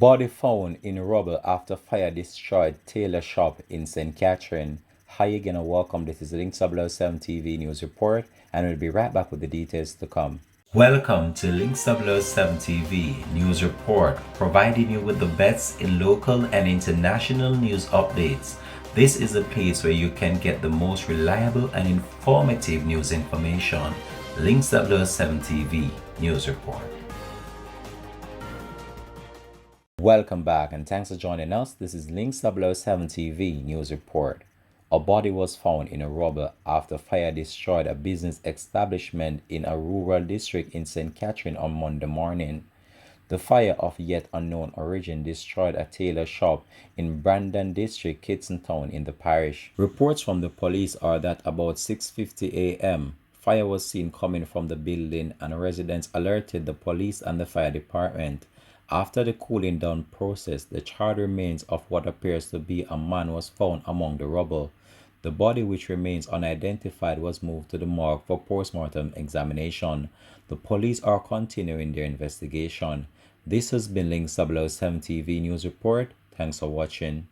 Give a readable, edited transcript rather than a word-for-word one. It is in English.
Body found in rubble after fire destroyed Tailor shop in St. Catherine. Hi again and welcome. This is Link 007 TV News Report, and we'll be right back with the details to come. Welcome to Link 007 TV News Report, providing you with the best in local and international news updates. This is a place where you can get the most reliable and informative news information. Link 007 TV News Report. Welcome back and thanks for joining us. This is Link 007 TV News Report. A body was found in a rubble after fire destroyed a business establishment in a rural district in St. Catherine on Monday morning. The fire of yet unknown origin destroyed a tailor shop in Brandon District, Kitson Town in the parish. Reports from the police are that about 6:50 a.m., fire was seen coming from the building and residents alerted the police and the fire department. After the cooling down process, the charred remains of what appears to be a man was found among the rubble. The body, which remains unidentified, was moved to the morgue for post-mortem examination. The police are continuing their investigation. This has been Link 007 TV News Report. Thanks for watching.